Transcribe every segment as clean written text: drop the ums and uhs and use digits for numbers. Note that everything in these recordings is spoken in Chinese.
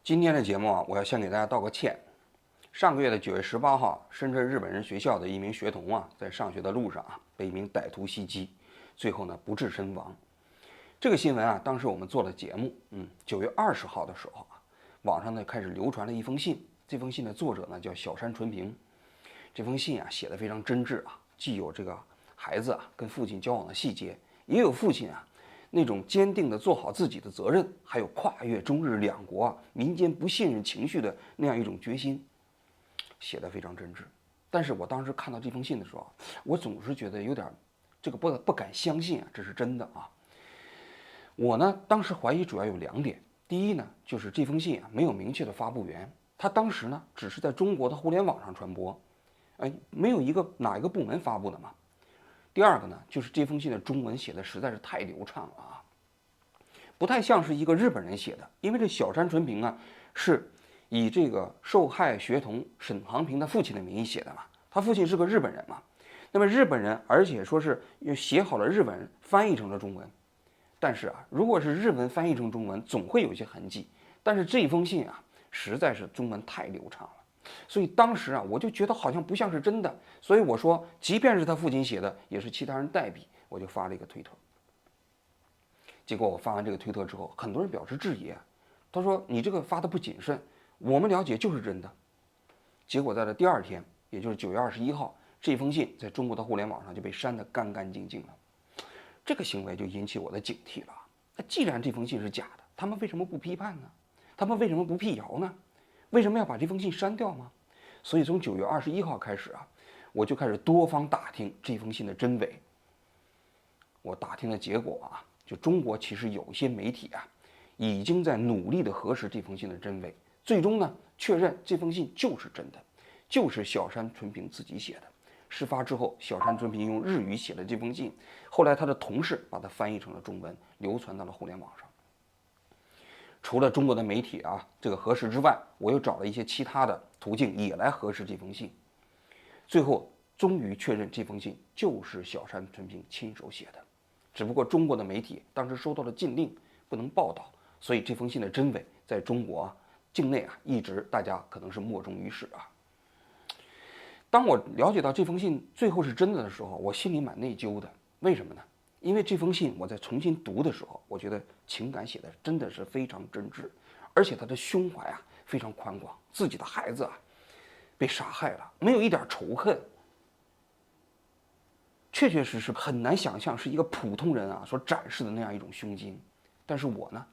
今天的节目啊，我要先给大家道个歉。上个月的9月18号，深圳日本人学校的一名学童啊，在上学的路上啊，被一名歹徒袭击，最后呢不治身亡。这个新闻啊，当时我们做了节目，9月20号的时候啊，网上呢开始流传了一封信。这封信的作者呢叫小山纯平。这封信啊写得非常真挚啊，既有这个孩子啊跟父亲交往的细节，也有父亲啊那种坚定地做好自己的责任，还有跨越中日两国民间不信任情绪的那样一种决心，写得非常真挚。但是我当时看到这封信的时候，我总是觉得有点这个不敢相信啊，这是真的啊。我呢当时怀疑主要有2点，第一呢就是这封信啊没有明确的发布源，它当时呢只是在中国的互联网上传播，没有哪一个部门发布的嘛。第二个呢，就是这封信的中文写的实在是太流畅了啊，不太像是一个日本人写的。因为这小山纯平啊，是以这个受害学童沈航平的父亲的名义写的嘛，他父亲是个日本人嘛，那么日本人，而且说是又写好了日文翻译成了中文。但是啊，如果是日文翻译成中文，总会有些痕迹。但是这封信啊，实在是中文太流畅了。所以当时啊，我就觉得好像不像是真的，所以我说，即便是他父亲写的，也是其他人代笔，我就发了一个推特。结果我发完这个推特之后，很多人表示质疑，他说你这个发的不谨慎，我们了解就是真的。结果在这第2天，也就是9月21号，这封信在中国的互联网上就被删得干干净净了。这个行为就引起我的警惕了。那既然这封信是假的，他们为什么不批判呢？他们为什么不辟谣呢？为什么要把这封信删掉吗？所以从9月21号开始啊，我就开始多方打听这封信的真伪。我打听的结果啊，就中国其实有些媒体啊，已经在努力的核实这封信的真伪，最终呢确认这封信就是真的，就是小山纯平自己写的。事发之后，小山纯平用日语写了这封信，后来他的同事把它翻译成了中文，流传到了互联网上。除了中国的媒体啊这个核实之外，我又找了一些其他的途径也来核实这封信，最后终于确认这封信就是小山纯平亲手写的。只不过中国的媒体当时收到了禁令，不能报道，所以这封信的真伪在中国境内啊一直大家可能是莫衷一是啊。当我了解到这封信最后是真的的时候，我心里蛮内疚的。为什么呢？因为这封信我在重新读的时候，我觉得情感写的真的是非常真挚，而且他的胸怀啊非常宽广，自己的孩子啊被杀害了，没有一点仇恨，确确实实很难想象是一个普通人啊所展示的那样一种胸襟。但是我呢，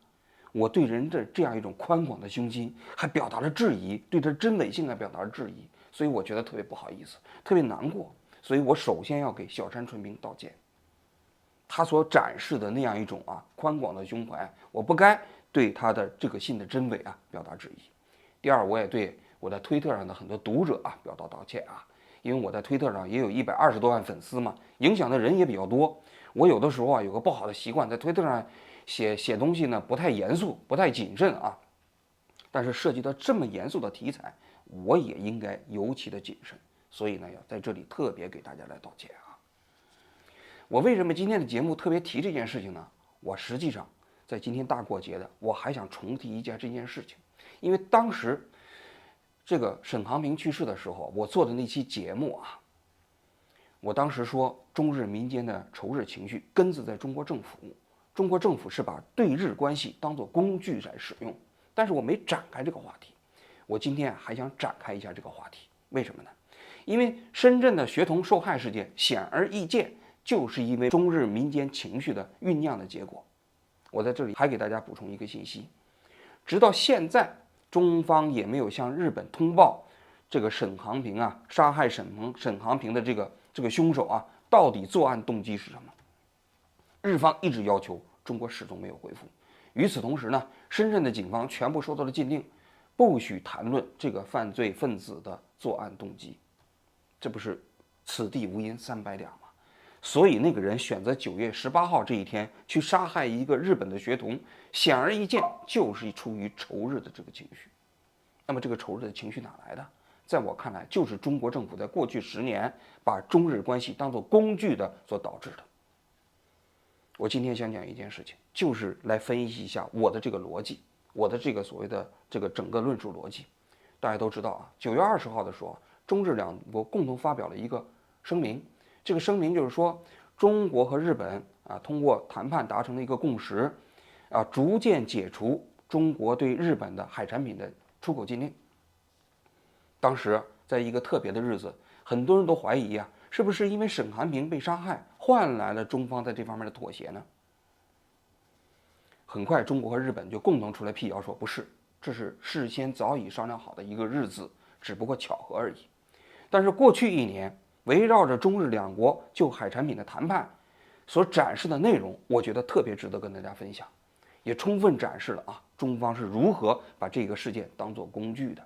我对人的这样一种宽广的胸襟还表达了质疑，对他真伪性还表达了质疑，所以我觉得特别不好意思，特别难过。所以我首先要给小山纯平道歉。他所展示的那样一种宽广的胸怀，我不该对他的这个信的真伪表达质疑。第二，我也对我在推特上的很多读者表达道歉因为我在推特上也有120多万粉丝嘛，影响的人也比较多。我有的时候有个不好的习惯，在推特上写东西呢不太严肃，不太谨慎但是涉及到这么严肃的题材，我也应该尤其的谨慎。所以呢，要在这里特别给大家来道歉我为什么今天的节目特别提这件事情呢？我实际上在今天大过节的，我还想重提这件事情，因为当时这个沈航平去世的时候，我做的那期节目我当时说中日民间的仇日情绪根子在中国政府，中国政府是把对日关系当作工具来使用，但是我没展开这个话题。我今天还想展开一下这个话题，为什么呢？因为深圳的学童受害事件显而易见就是因为中日民间情绪的酝酿的结果。我在这里还给大家补充一个信息，直到现在中方也没有向日本通报这个沈航平杀害沈航平的这个凶手到底作案动机是什么。日方一直要求，中国始终没有回复。与此同时呢，深圳的警方全部收到了禁令，不许谈论这个犯罪分子的作案动机。这不是此地无银三百两吗？所以那个人选择9月18号这一天去杀害一个日本的学童，显而易见就是出于仇日的这个情绪。那么这个仇日的情绪哪来的？在我看来，就是中国政府在过去10年把中日关系当作工具的所导致的。我今天想讲一件事情，就是来分析一下我的这个逻辑。我的这个所谓的这个整个论述逻辑。大家都知道啊，9月20号的时候，中日两国共同发表了一个声明。这个声明就是说，中国和日本啊通过谈判达成了一个共识，啊逐渐解除中国对日本的海产品的出口禁令。当时在一个特别的日子，很多人都怀疑啊，是不是因为沈寒平被杀害，换来了中方在这方面的妥协呢？很快，中国和日本就共同出来辟谣说不是，这是事先早已商量好的一个日子，只不过巧合而已。但是过去1年，围绕着中日两国就海产品的谈判所展示的内容，我觉得特别值得跟大家分享，也充分展示了啊中方是如何把这个事件当作工具的。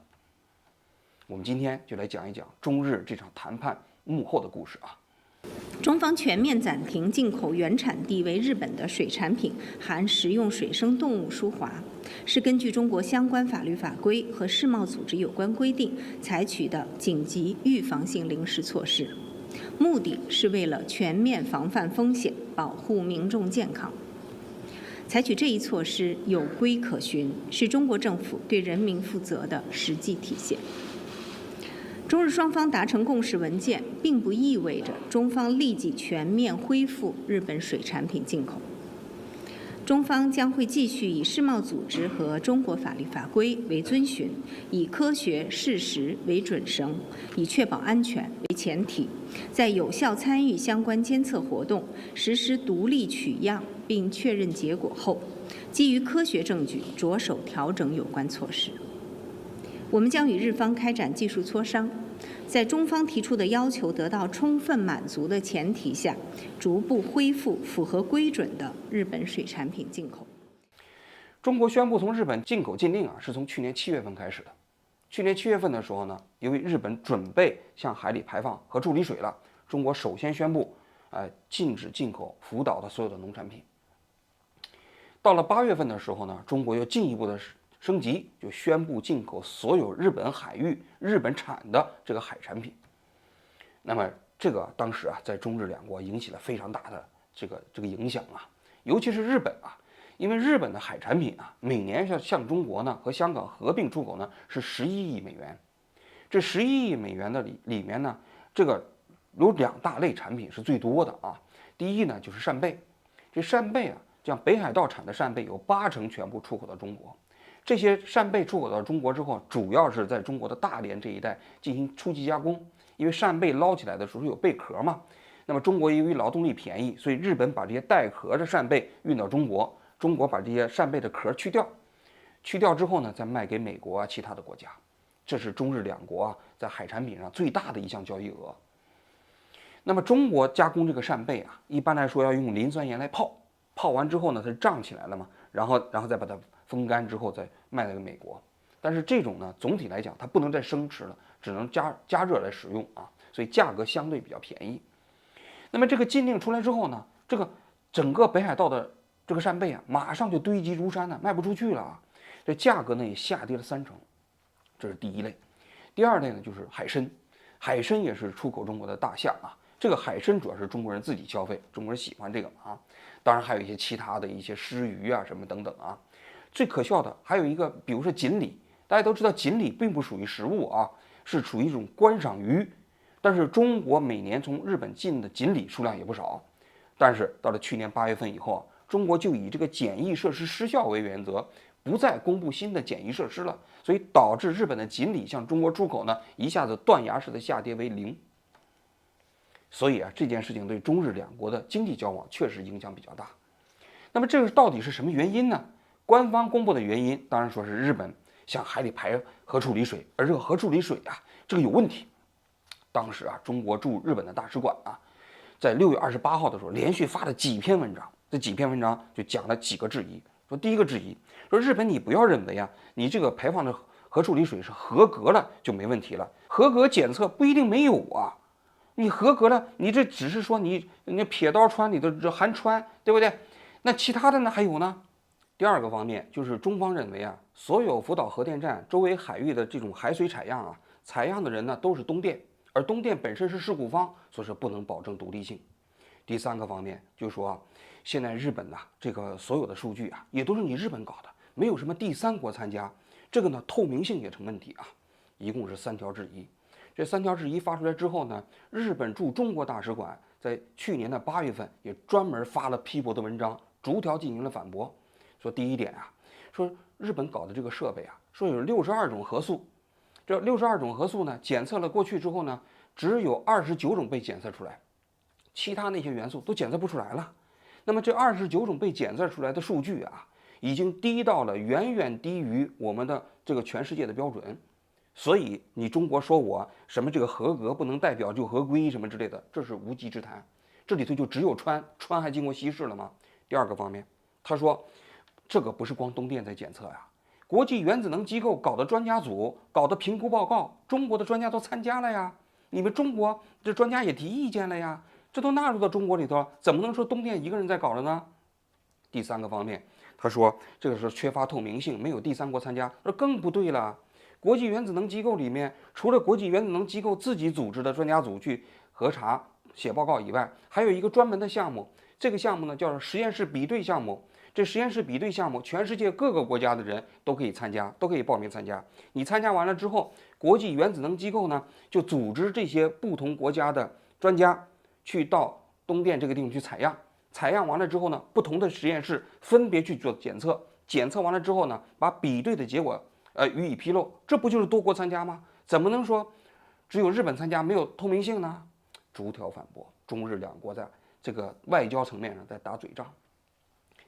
我们今天就来讲一讲中日这场谈判幕后的故事啊。中方全面暂停进口原产地为日本的水产品含食用水生动物舒华，是根据中国相关法律法规和世贸组织有关规定采取的紧急预防性临时措施，目的是为了全面防范风险，保护民众健康。采取这一措施有规可循，是中国政府对人民负责的实际体现。中日双方达成共识文件，并不意味着中方立即全面恢复日本水产品进口。中方将会继续以世贸组织和中国法律法规为遵循，以科学事实为准绳，以确保安全为前提，在有效参与相关监测活动、实施独立取样并确认结果后，基于科学证据着手调整有关措施。我们将与日方开展技术磋商，在中方提出的要求得到充分满足的前提下，逐步恢复符合规准的日本水产品进口。中国宣布从日本进口禁令啊，是从去年7月份开始的。去年7月份的时候呢，由于日本准备向海里排放核处理水了，中国首先宣布，禁止进口福岛的所有的农产品。到了8月份的时候呢，中国又进一步的升级，就宣布进口所有日本海域、日本产的这个海产品。那么这个当时啊，在中日两国引起了非常大的这个影响啊，尤其是日本啊，因为日本的海产品啊，每年向中国呢和香港合并出口呢是11亿美元。这11亿美元的里面呢，这个有2大类产品是最多的啊。第一呢就是扇贝，这扇贝啊，像北海道产的扇贝有80%全部出口到中国。这些扇贝出口到中国之后，主要是在中国的大连这一带进行初级加工，因为扇贝捞起来的时候有贝壳嘛。那么中国由于劳动力便宜，所以日本把这些带壳的扇贝运到中国，中国把这些扇贝的壳去掉之后呢，再卖给美国啊其他的国家。这是中日两国啊在海产品上最大的一项交易额。那么中国加工这个扇贝啊，一般来说要用磷酸盐来泡，泡完之后呢，它胀起来了嘛，然后再把它风干之后再卖给美国。但是这种呢，总体来讲它不能再生吃了，只能加热来使用啊，所以价格相对比较便宜。那么这个禁令出来之后呢，这个整个北海道的这个扇贝啊，马上就堆积如山了，卖不出去了啊，这价格呢也下跌了30%，这是第一类。第二类呢就是海参，海参也是出口中国的大项啊。这个海参主要是中国人自己消费，中国人喜欢这个啊，当然还有一些其他的一些虱鱼啊什么等等啊。最可笑的还有一个，比如说锦鲤，大家都知道锦鲤并不属于食物啊，是属于一种观赏鱼。但是中国每年从日本进的锦鲤数量也不少，但是到了去年8月份以后，中国就以这个检疫设施失效为原则，不再公布新的检疫设施了，所以导致日本的锦鲤向中国出口呢一下子断崖式的下跌为0。所以啊，这件事情对中日两国的经济交往确实影响比较大。那么这个到底是什么原因呢？官方公布的原因当然说是日本向海里排核处理水，而这个核处理水啊，这个有问题。当时啊，中国驻日本的大使馆啊，在6月28号的时候连续发了几篇文章，这几篇文章就讲了几个质疑。说第一个质疑，说日本你不要认为啊，你这个排放的核处理水是合格了就没问题了，合格检测不一定没有啊。你合格了，你这只是说你撇刀穿你的这含氚，对不对？那其他的呢还有呢？第二个方面就是中方认为啊，所有福岛核电站周围海域的这种海水采样啊，采样的人呢都是东电，而东电本身是事故方，所以说不能保证独立性。第三个方面就是说啊，现在日本呐，这个所有的数据啊，也都是你日本搞的，没有什么第三国参加，这个呢透明性也成问题啊。一共是3条质疑。这3条质疑发出来之后呢，日本驻中国大使馆在去年的8月份也专门发了批驳的文章，逐条进行了反驳。说第一点啊，说日本搞的这个设备啊，说有62种核素，这62种核素呢，检测了过去之后呢，只有29种被检测出来，其他那些元素都检测不出来了。那么这29种被检测出来的数据啊，已经低到了远远低于我们的这个全世界的标准。所以你中国说我什么这个合格不能代表就合规什么之类的，这是无稽之谈。这里头就只有川还经过稀释了吗？第二个方面，他说这个不是光东电在检测呀，国际原子能机构搞的专家组搞的评估报告，中国的专家都参加了呀，你们中国这专家也提意见了呀，这都纳入到中国里头，怎么能说东电一个人在搞了呢？第三个方面，他说这个是缺乏透明性，没有第三国参加，那更不对了。国际原子能机构里面，除了国际原子能机构自己组织的专家组去核查写报告以外，还有一个专门的项目。这个项目呢叫做实验室比对项目。这实验室比对项目，全世界各个国家的人都可以参加，都可以报名参加。你参加完了之后，国际原子能机构呢就组织这些不同国家的专家去到东电这个地方去采样。采样完了之后呢，不同的实验室分别去做检测。检测完了之后呢，把比对的结果予以披露，这不就是多国参加吗？怎么能说只有日本参加没有透明性呢？逐条反驳，中日两国在这个外交层面上在打嘴仗，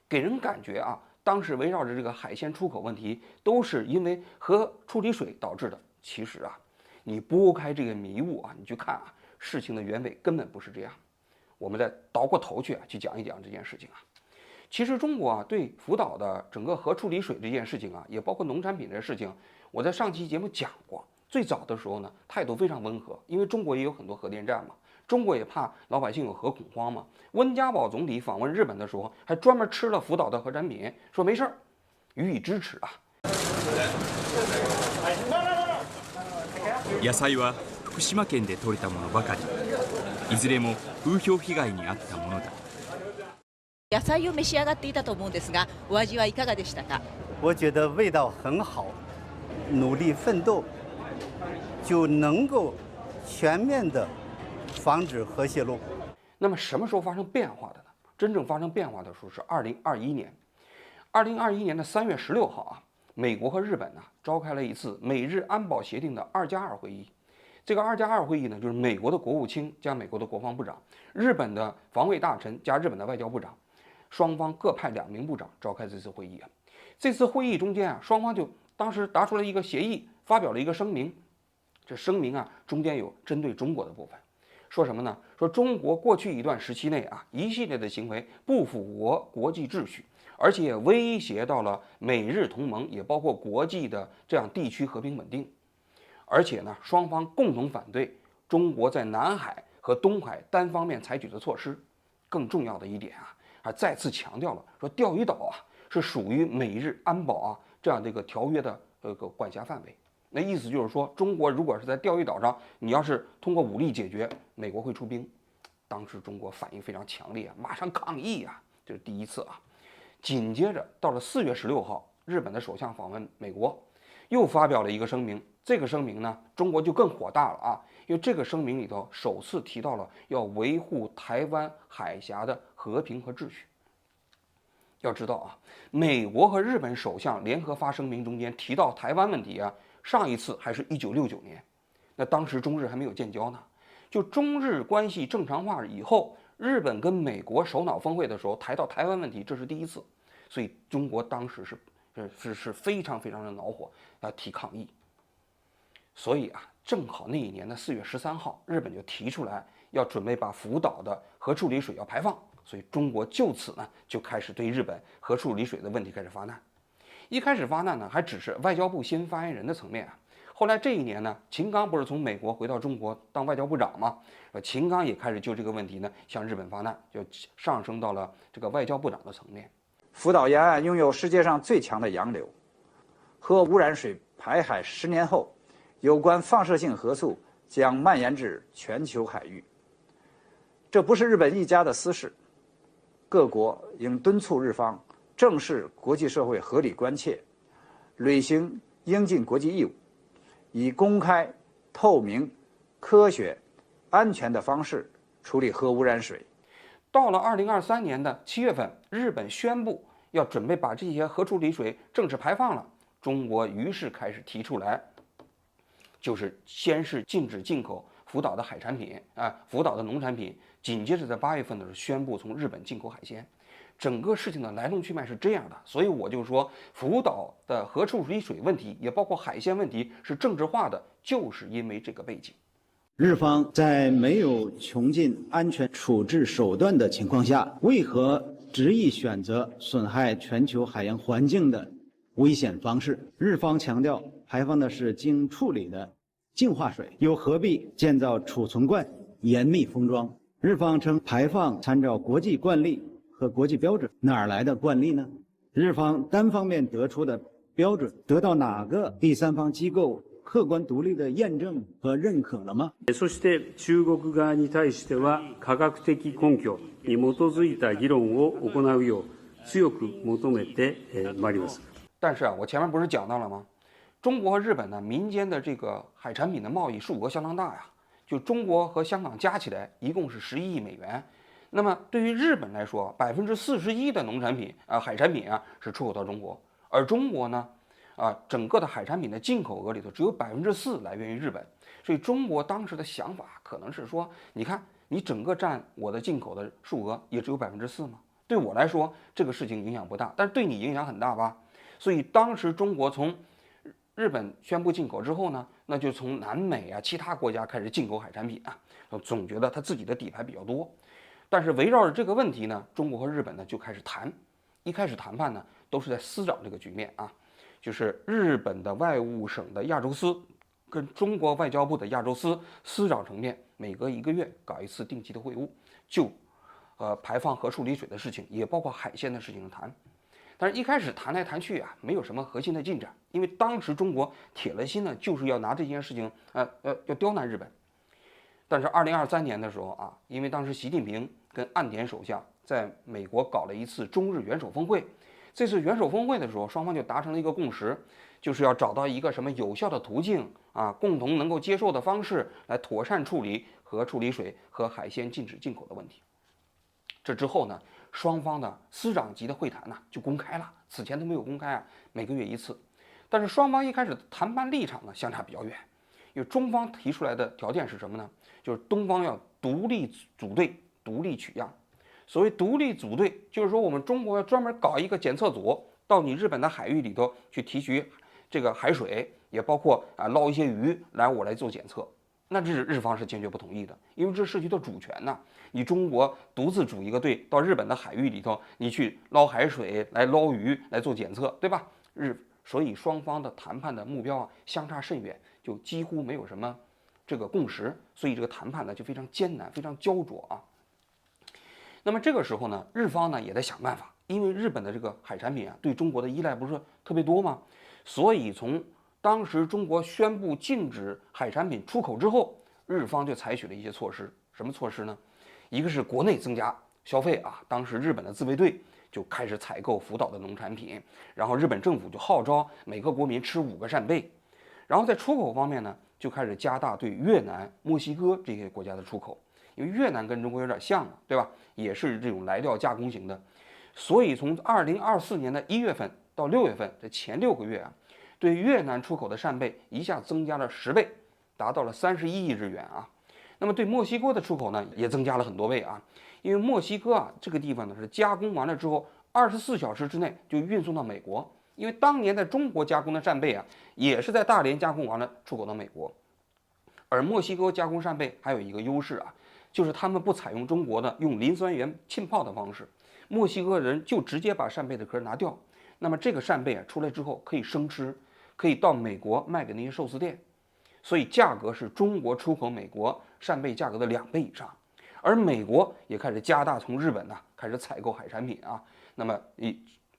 给人感觉啊，当时围绕着这个海鲜出口问题，都是因为核处理水导致的。其实啊，你拨开这个迷雾啊，你去看啊，事情的原委根本不是这样。我们再倒过头去去讲一讲这件事情啊。其实中国啊，对福岛的整个核处理水这件事情啊，也包括农产品这事情，我在上期节目讲过。最早的时候呢，态度非常温和，因为中国也有很多核电站嘛，中国也怕老百姓有核恐慌嘛。温家宝总理访问日本的时候，还专门吃了福岛的核产品，说没事儿，予以支持啊。野菜は福島県で採れたものばかり、いずれも風評被害に遭ったものだ。野菜を召し上がっていたと思うんですが、お味はいかがでしたか？我觉得味道很好，努力奋斗就能够全面的防止核泄漏。那么什么时候发生变化的呢？真正发生变化的时候是2021年。2021年的3月16号啊，美国和日本呢召开了一次美日安保协定的2+2会议。这个2+2会议呢，就是美国的国务卿加美国的国防部长，日本的防卫大臣加日本的外交部长。双方各派2名部长召开这次会议啊。这次会议中间啊，双方就当时达出了一个协议，发表了一个声明。这声明啊，中间有针对中国的部分，说什么呢？说中国过去一段时期内啊，一系列的行为不符合国际秩序，而且也威胁到了美日同盟，也包括国际的这样地区和平稳定。而且呢，双方共同反对中国在南海和东海单方面采取的措施。更重要的一点啊，还再次强调了说钓鱼岛啊是属于美日安保啊这样的一个条约的管辖范围。那意思就是说，中国如果是在钓鱼岛上，你要是通过武力解决，美国会出兵。当时中国反应非常强烈啊，马上抗议啊，这是第一次啊。紧接着到了4月16号，日本的首相访问美国，又发表了一个声明。这个声明呢，中国就更火大了啊，因为这个声明里头首次提到了要维护台湾海峡的和平和秩序。要知道啊，美国和日本首相联合发声明中间提到台湾问题啊，上一次还是1969年，那当时中日还没有建交呢。就中日关系正常化以后，日本跟美国首脑峰会的时候谈到台湾问题，这是第一次，所以中国当时是非常非常的恼火提抗议。所以啊，正好那一年的4月13号，日本就提出来要准备把福岛的核处理水要排放，所以中国就此呢就开始对日本核处理水的问题开始发难。一开始发难呢，还只是外交部新发言人的层面啊。后来这一年呢，秦刚不是从美国回到中国当外交部长吗？秦刚也开始就这个问题呢向日本发难，就上升到了这个外交部长的层面。福岛沿岸拥有世界上最强的洋流，核污染水排海10年后，有关放射性核素将蔓延至全球海域。这不是日本一家的私事，各国应敦促日方正视国际社会合理关切，履行应尽国际义务，以公开、透明、科学、安全的方式处理核污染水。到了2023年的7月份，日本宣布要准备把这些核处理水正式排放了，中国于是开始提出来，就是先是禁止进口福岛的海产品福岛的农产品，紧接着在8月份的时候宣布从日本进口海鲜。整个事情的来龙去脉是这样的，所以我就说福岛的核处理水问题，也包括海鲜问题是政治化的，就是因为这个背景。日方在没有穷尽安全处置手段的情况下，为何执意选择损害全球海洋环境的危险方式？日方强调排放的是经处理的净化水，又何必建造储存罐严密封装？日方称排放参照国际惯例和国际标准，哪儿来的惯例呢？日方单方面得出的标准得到哪个第三方机构客观独立的验证和认可了吗？そして中国側に対しては科学的根拠に基づいた議論を行うよう強く求めてまいります。但是我前面不是讲到了吗？中国和日本呢，民间的这个海产品的贸易数额相当大呀，就中国和香港加起来一共是11亿美元。那么对于日本来说，41%的农产品海产品是出口到中国，而中国呢整个的海产品的进口额里头只有4%来源于日本，所以中国当时的想法可能是说，你看你整个占我的进口的数额也只有4%嘛，对我来说这个事情影响不大，但是对你影响很大吧？所以当时中国从日本宣布进口之后呢，那就从南美其他国家开始进口海产品总觉得他自己的底牌比较多。但是围绕着这个问题呢，中国和日本呢就开始谈，一开始谈判呢都是在司长这个局面就是日本的外务省的亚洲司跟中国外交部的亚洲司司长层面，每隔1个月搞一次定期的会晤，就排放核处理水的事情，也包括海鲜的事情谈。但是一开始谈来谈去没有什么核心的进展，因为当时中国铁了心呢，就是要拿这件事情要刁难日本。但是2023年的时候因为当时习近平跟岸田首相在美国搞了一次中日元首峰会，这次元首峰会的时候，双方就达成了一个共识，就是要找到一个什么有效的途径共同能够接受的方式，来妥善处理核处理水和海鲜禁止进口的问题。这之后呢，双方的司长级的会谈就公开了，此前都没有公开每个月一次。但是双方一开始的谈判立场呢相差比较远，因为中方提出来的条件是什么呢？就是东方要独立组队、独立取样。所谓独立组队，就是说我们中国要专门搞一个检测组，到你日本的海域里头去提取这个海水，也包括捞一些鱼来我来做检测。那日方是坚决不同意的，因为这涉及到主权你中国独自组一个队到日本的海域里头，你去捞海水来捞鱼来做检测，对吧？所以双方的谈判的目标相差甚远，就几乎没有什么这个共识，所以这个谈判呢就非常艰难，非常焦灼那么这个时候呢，日方呢也在想办法，因为日本的这个海产品对中国的依赖不是特别多吗？所以从当时中国宣布禁止海产品出口之后，日方就采取了一些措施。什么措施呢？一个是国内增加消费当时日本的自卫队就开始采购福岛的农产品，然后日本政府就号召每个国民吃5个扇贝。然后在出口方面呢，就开始加大对越南、墨西哥这些国家的出口，因为越南跟中国有点像对吧？也是这种来料加工型的。所以从2024年的1月份到6月份这前6个月对越南出口的扇贝一下增加了10倍，达到了31亿日元那么对墨西哥的出口呢，也增加了很多倍因为墨西哥这个地方呢是加工完了之后24小时之内就运送到美国，因为当年在中国加工的扇贝也是在大连加工完了出口到美国。而墨西哥加工扇贝还有一个优势就是他们不采用中国的用磷酸盐浸泡的方式，墨西哥人就直接把扇贝的壳拿掉，那么这个扇贝出来之后可以生吃，可以到美国卖给那些寿司店，所以价格是中国出口美国扇贝价格的2倍以上。而美国也开始加大从日本开始采购海产品那么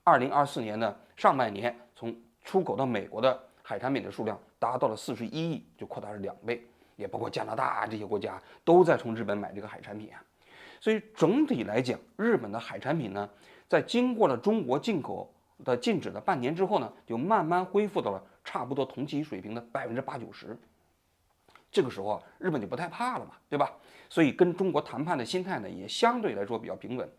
2024年的上半年从出口到美国的海产品的数量达到了41亿，就扩大了2倍，也包括加拿大这些国家都在从日本买这个海产品所以总体来讲，日本的海产品呢，在经过了中国进口的禁止的半年之后呢，就慢慢恢复到了差不多同期水平的80%-90%。这个时候日本就不太怕了嘛，对吧？所以跟中国谈判的心态呢，也相对来说比较平稳。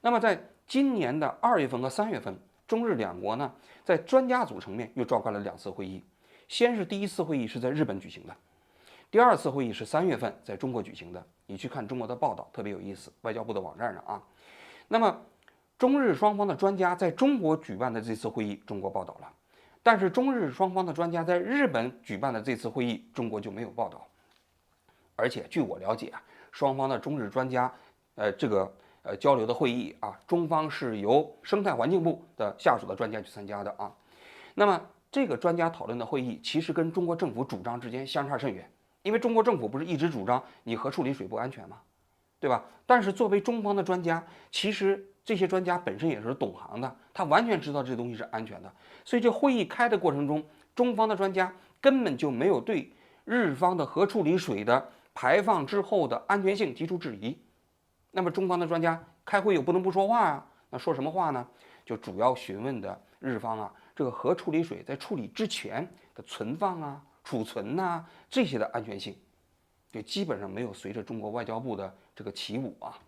那么在今年的2月份和3月份，中日两国呢，在专家组层面又召开了2次会议。先是第一次会议是在日本举行的，第2次会议是3月份在中国举行的。你去看中国的报道，特别有意思，外交部的网站上啊。那么中日双方的专家在中国举办的这次会议，中国报道了。但是中日双方的专家在日本举办的这次会议，中国就没有报道。而且据我了解啊，双方的中日专家交流的会议啊，中方是由生态环境部的下属的专家去参加的啊。那么这个专家讨论的会议，其实跟中国政府主张之间相差甚远，因为中国政府不是一直主张你核处理水不安全吗？对吧？但是作为中方的专家，其实这些专家本身也是懂行的，他完全知道这东西是安全的。所以这会议开的过程中，中方的专家根本就没有对日方的核处理水的排放之后的安全性提出质疑。那么中方的专家开会又不能不说话啊，那说什么话呢？就主要询问的日方啊，这个核处理水在处理之前的存放啊、储存啊这些的安全性，就基本上没有随着中国外交部的这个起舞啊。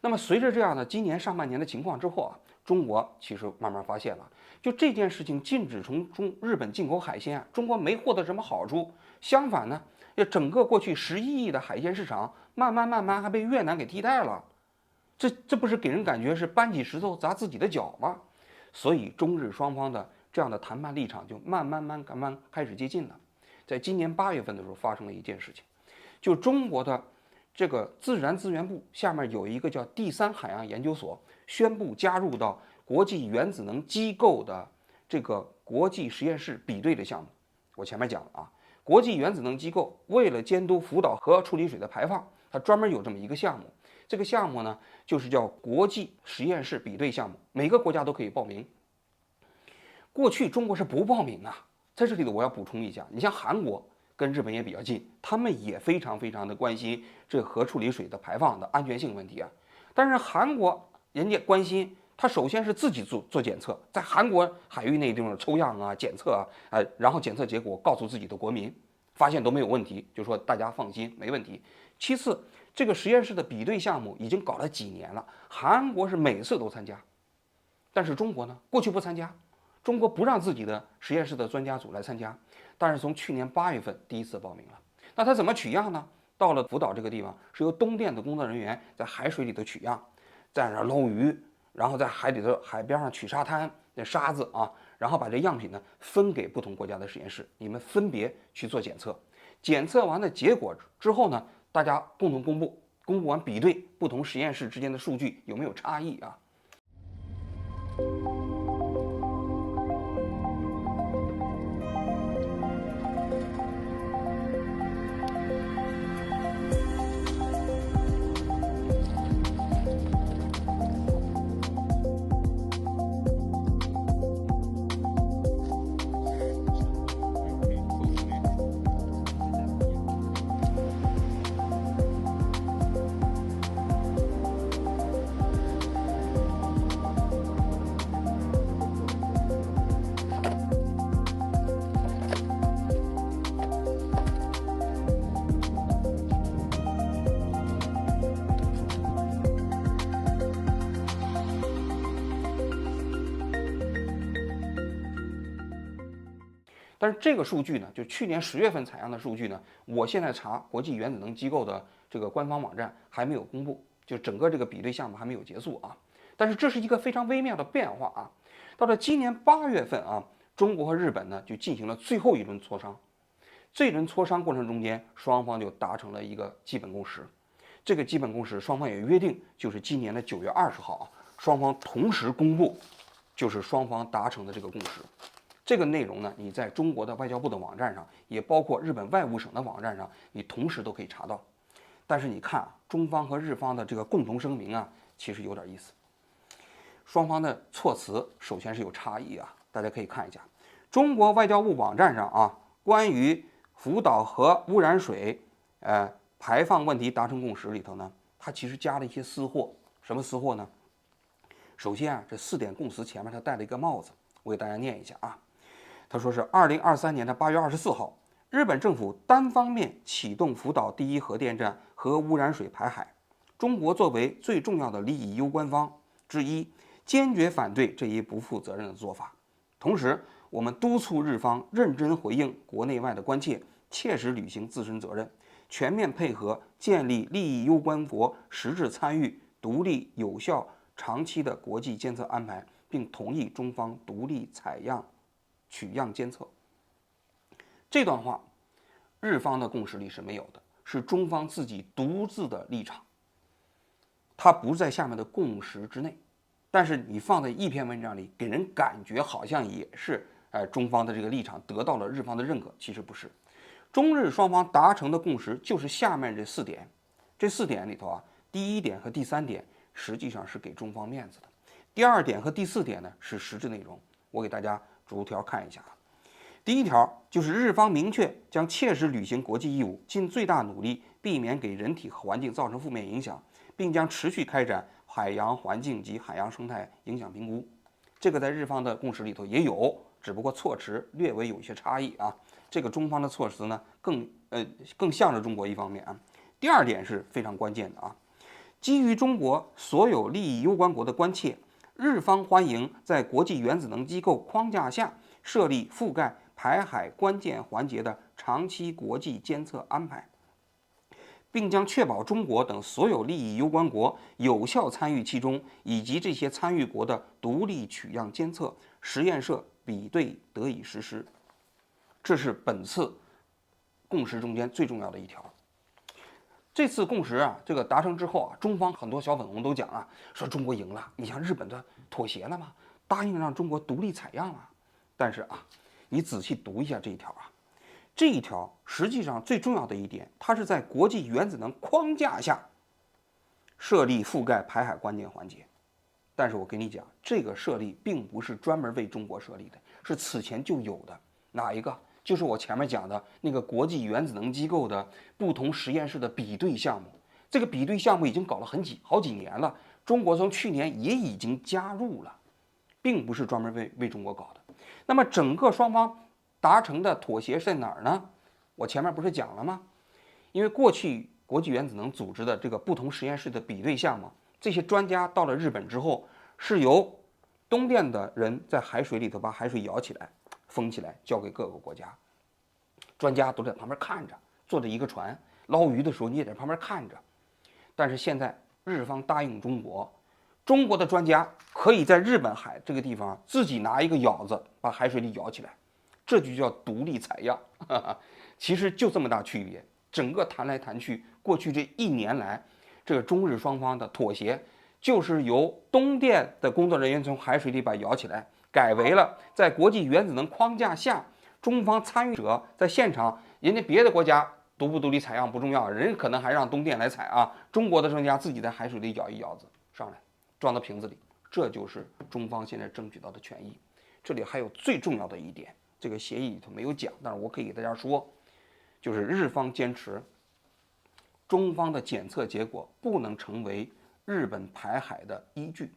那么随着这样的今年上半年的情况之后啊，中国其实慢慢发现了，就这件事情禁止从日本进口海鲜啊，中国没获得什么好处，相反呢，整个过去11亿的海鲜市场慢慢还被越南给替代了，这不是给人感觉是搬起石头砸自己的脚吗？所以中日双方的这样的谈判立场就慢慢开始接近了。在今年8月份的时候发生了一件事情，就中国的这个自然资源部下面有一个叫第3海洋研究所，宣布加入到国际原子能机构的这个国际实验室比对的项目。我前面讲了啊，国际原子能机构为了监督福岛核处理水的排放，它专门有这么一个项目。这个项目呢，就是叫国际实验室比对项目，每个国家都可以报名。过去中国是不报名啊，在这里我要补充一下，你像韩国跟日本也比较近，他们也非常的关心这核处理水的排放的安全性问题啊。但是韩国人家关心，他首先是自己做检测，在韩国海域内地方抽样啊、检测啊，然后检测结果告诉自己的国民，发现都没有问题，就说大家放心，没问题。其次，这个实验室的比对项目已经搞了几年了，韩国是每次都参加，但是中国呢，过去不参加，中国不让自己的实验室的专家组来参加。但是从去年8月份第一次报名了，那他怎么取样呢？到了福岛这个地方，是由东电的工作人员在海水里头取样，在那捞鱼，然后在海边上取沙滩那沙子啊，然后把这样品呢分给不同国家的实验室，你们分别去做检测。检测完的结果之后呢，大家共同公布，公布完比对不同实验室之间的数据有没有差异啊？但是这个数据呢，就去年10月份采样的数据呢，我现在查国际原子能机构的这个官方网站还没有公布，就整个这个比对项目还没有结束啊。但是这是一个非常微妙的变化啊。到了今年8月份啊，中国和日本呢就进行了最后一轮磋商。这轮磋商过程中间，双方就达成了一个基本共识。这个基本共识，双方也约定，就是今年的9月20号啊，双方同时公布，就是双方达成的这个共识。这个内容呢，你在中国的外交部的网站上，也包括日本外务省的网站上，你同时都可以查到。但是你看啊，中方和日方的这个共同声明啊，其实有点意思。双方的措辞首先是有差异啊，大家可以看一下中国外交部网站上啊，关于福岛核污染水排放问题达成共识里头呢，它其实加了一些私货。什么私货呢？首先啊，这4点共识前面他戴了一个帽子，我给大家念一下啊。他说是2023年的8月24号，日本政府单方面启动福岛第一核电站核污染水排海，中国作为最重要的利益攸关方之一，坚决反对这一不负责任的做法。同时，我们督促日方认真回应国内外的关切，切实履行自身责任，全面配合建立利益攸关国实质参与、独立、有效、长期的国际监测安排，并同意中方独立采样、取样监测。这段话，日方的共识里是没有的，是中方自己独自的立场，它不在下面的共识之内。但是你放在一篇文章里，给人感觉好像也是中方的这个立场得到了日方的认可，其实不是。中日双方达成的共识就是下面这4点，这4点里头啊，第1点和第3点实际上是给中方面子的，第2点和第4点呢是实质内容。我给大家逐条看一下啊。第1条就是日方明确将切实履行国际义务，尽最大努力避免给人体和环境造成负面影响，并将持续开展海洋环境及海洋生态影响评估。这个在日方的共识里头也有，只不过措辞略微有一些差异啊。这个中方的措辞呢，更向着中国一方面啊。第2点是非常关键的啊，基于中国所有利益攸关国的关切，日方欢迎在国际原子能机构框架下设立覆盖排海关键环节的长期国际监测安排，并将确保中国等所有利益攸关国有效参与其中，以及这些参与国的独立取样监测、实验设比对得以实施。这是本次共识中间最重要的一条。这次共识啊，这个达成之后啊，中方很多小粉红都讲啊，说中国赢了，你像日本的妥协了吗？答应让中国独立采样了。但是啊，你仔细读一下这一条啊，这一条实际上最重要的一点，它是在国际原子能框架下设立覆盖排海关键环节。但是我跟你讲，这个设立并不是专门为中国设立的，是此前就有的。哪一个？就是我前面讲的那个国际原子能机构的不同实验室的比对项目。这个比对项目已经搞了好几年了，中国从去年也已经加入了，并不是专门为中国搞的。那么整个双方达成的妥协是在哪儿呢？我前面不是讲了吗？因为过去国际原子能组织的这个不同实验室的比对项目，这些专家到了日本之后，是由东电的人在海水里头把海水舀起来封起来，交给各个国家，专家都在旁边看着，坐着一个船捞鱼的时候你也在旁边看着。但是现在日方答应中国的专家可以在日本海这个地方自己拿一个舀子把海水里舀起来，这就叫独立采样。其实就这么大区别。整个谈来谈去，过去这1年来，这个中日双方的妥协就是由东电的工作人员从海水里把舀起来，改为了在国际原子能框架下，中方参与者在现场，人家别的国家独不独立采样不重要，人家可能还让东电来采啊，中国的专家自己在海水里舀一舀子上来，装到瓶子里，这就是中方现在争取到的权益。这里还有最重要的一点，这个协议里头没有讲，但是我可以给大家说，就是日方坚持中方的检测结果不能成为日本排海的依据。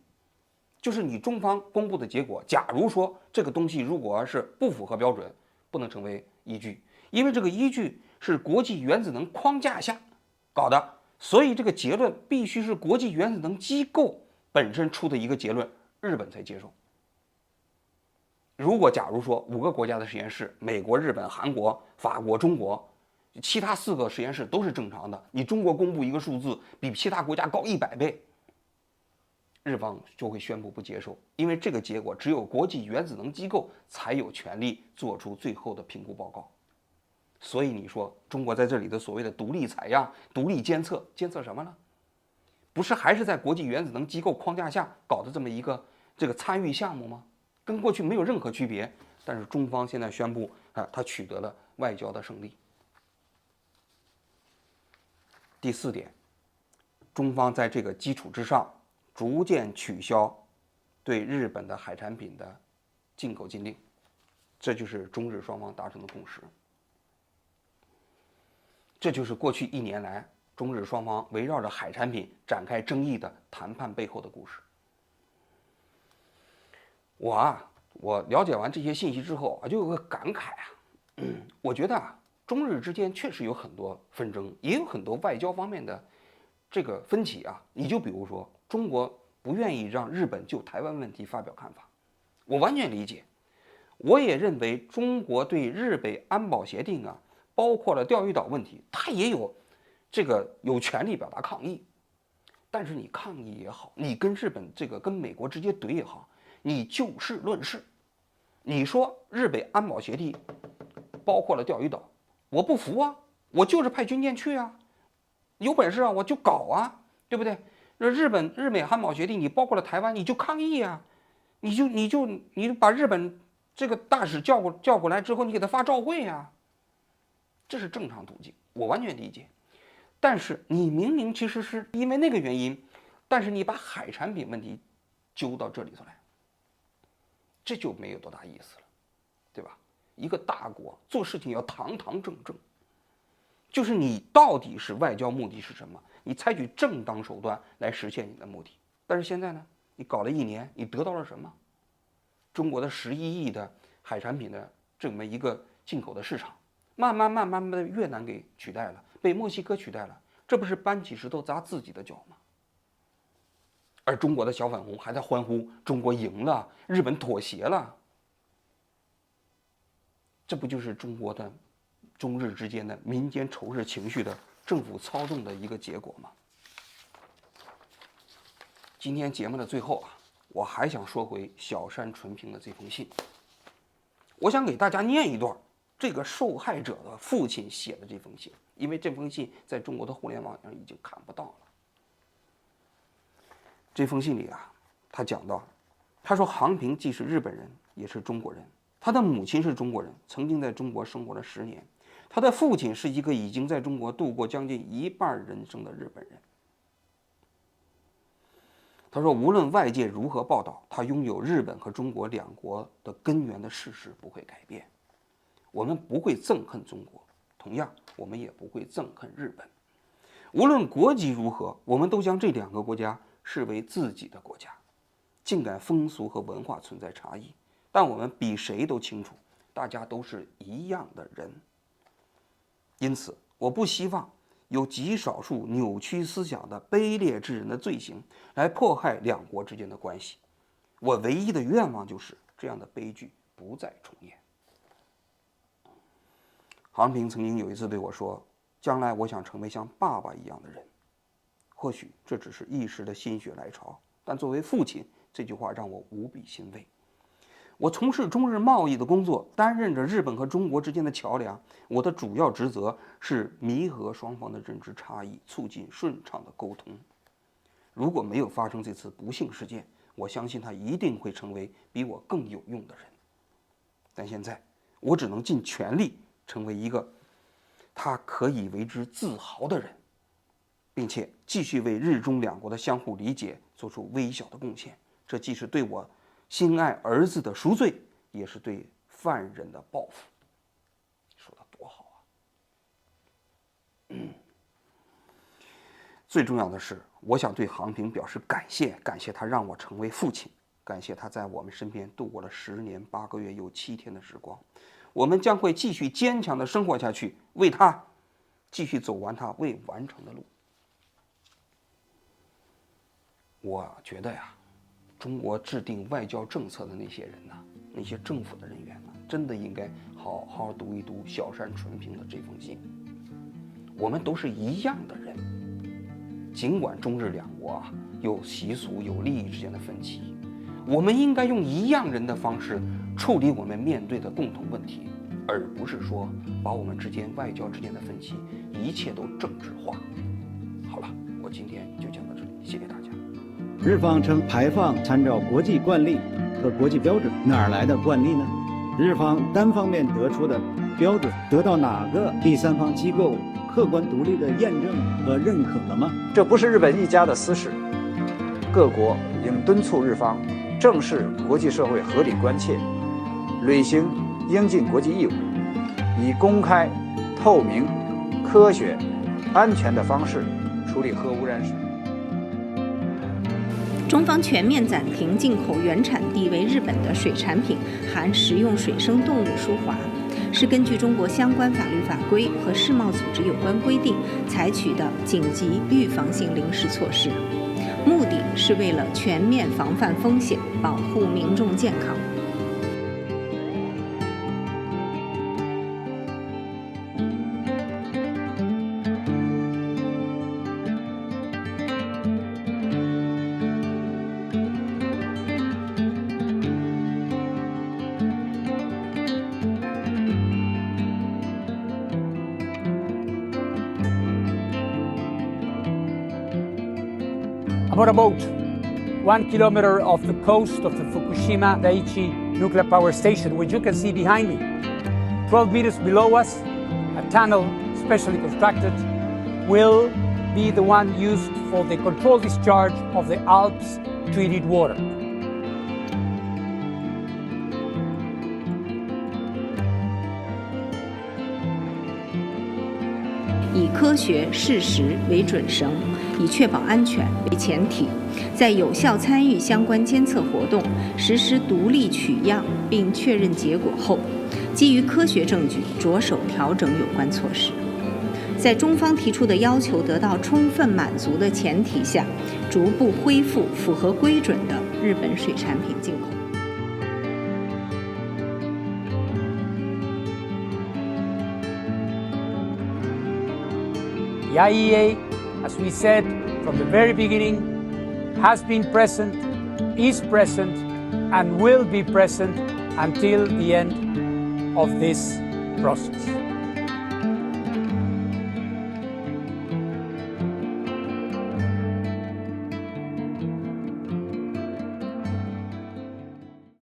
就是你中方公布的结果，假如说这个东西如果是不符合标准，不能成为依据，因为这个依据是国际原子能框架下搞的，所以这个结论必须是国际原子能机构本身出的一个结论，日本才接受。如果假如说5个国家的实验室，美国、日本、韩国、法国、中国，其他4个实验室都是正常的，你中国公布一个数字比其他国家高100倍，日方就会宣布不接受，因为这个结果只有国际原子能机构才有权利做出最后的评估报告。所以你说中国在这里的所谓的独立采样、独立监测，监测什么呢？不是还是在国际原子能机构框架下搞的这么一个这个参与项目吗？跟过去没有任何区别。但是中方现在宣布他取得了外交的胜利。第4点，中方在这个基础之上，逐渐取消对日本的海产品的进口禁令，这就是中日双方达成的共识。这就是过去1年来中日双方围绕着海产品展开争议的谈判背后的故事。我了解完这些信息之后就有个感慨我觉得中日之间确实有很多纷争，也有很多外交方面的这个分歧你就比如说，中国不愿意让日本就台湾问题发表看法，我完全理解。我也认为中国对日北安保协定包括了钓鱼岛问题，它也有有权利表达抗议。但是你抗议也好，你跟日本跟美国直接怼也好，你就事论事。你说日北安保协定包括了钓鱼岛，我不服我就是派军舰去有本事我就搞对不对？那日美安保协定你包括了台湾，你就抗议你把日本大使叫过来之后，你给他发照会这是正常途径，我完全理解。但是你明明其实是因为那个原因，但是你把海产品问题揪到这里头来，这就没有多大意思了，对吧？一个大国做事情要堂堂正正，就是你到底是外交目的是什么，你采取正当手段来实现你的目的。但是现在呢，你搞了1年，你得到了什么？中国的11亿的海产品的这么一个进口的市场，慢慢的越南给取代了，被墨西哥取代了，这不是搬起石头砸自己的脚吗？而中国的小粉红还在欢呼中国赢了，日本妥协了，这不就是中日之间的民间仇视情绪的政府操纵的一个结果吗？今天节目的最后我还想说回小山纯平的这封信，我想给大家念一段这个受害者的父亲写的这封信，因为这封信在中国的互联网上已经看不到了。这封信里他讲到，他说杭平既是日本人，也是中国人，他的母亲是中国人，曾经在中国生活了10年，他的父亲是一个已经在中国度过将近1半人生的日本人。他说无论外界如何报道，他拥有日本和中国2国的根源的事实不会改变。我们不会憎恨中国，同样我们也不会憎恨日本。无论国籍如何，我们都将这2个国家视为自己的国家。尽管风俗和文化存在差异，但我们比谁都清楚，大家都是一样的人。因此我不希望有极少数扭曲思想的卑劣之人的罪行来迫害2国之间的关系。我唯一的愿望就是这样的悲剧不再重演。杭平曾经有一次对我说，将来我想成为像爸爸一样的人。或许这只是一时的心血来潮，但作为父亲，这句话让我无比欣慰。我从事中日贸易的工作，担任着日本和中国之间的桥梁。我的主要职责是弥合双方的认知差异，促进顺畅的沟通。如果没有发生这次不幸事件，我相信他一定会成为比我更有用的人。但现在，我只能尽全力成为一个他可以为之自豪的人，并且继续为日中2国的相互理解做出微小的贡献。这既是对我心爱儿子的赎罪，也是对犯人的报复。说的多好最重要的是，我想对杭平表示感谢，感谢他让我成为父亲，感谢他在我们身边度过了10年8个月又7天的时光。我们将会继续坚强地生活下去，为他继续走完他未完成的路。我觉得中国制定外交政策的那些人那些政府的人员真的应该好好读一读小山纯平的这封信。我们都是一样的人，尽管中日2国有习俗有利益之间的分歧，我们应该用一样人的方式处理我们面对的共同问题，而不是说把我们之间外交之间的分歧一切都政治化。好了，我今天就讲到这里，谢谢大家。日方称排放参照国际惯例和国际标准，哪儿来的惯例呢？日方单方面得出的标准得到哪个第三方机构客观独立的验证和认可了吗？这不是日本一家的私事，各国应敦促日方正视国际社会合理关切，履行应尽国际义务，以公开、透明、科学、安全的方式处理核污染水。中方全面暂停进口原产地为日本的水产品含食用水生动物输华，是根据中国相关法律法规和世贸组织有关规定采取的紧急预防性临时措施，目的是为了全面防范风险，保护民众健康。About a boat 1 kilometer off the coast of the Fukushima Daiichi nuclear power station, which you can see behind me. 12 meters below us, a tunnel specially constructed will be the one used for the controlled discharge of the Alps treated water. 以科学事实为准绳，以确保安全为前提，在有效参与相关监测活动，实施独立取样并确认结果后，基于科学证据着手调整有关措施。在中方提出的要求得到充分满足的前提下，逐步恢复符合规准的日本水产品进口。The IEA, as we said from the very beginning, has been present, is present, and will be present until the end of this process.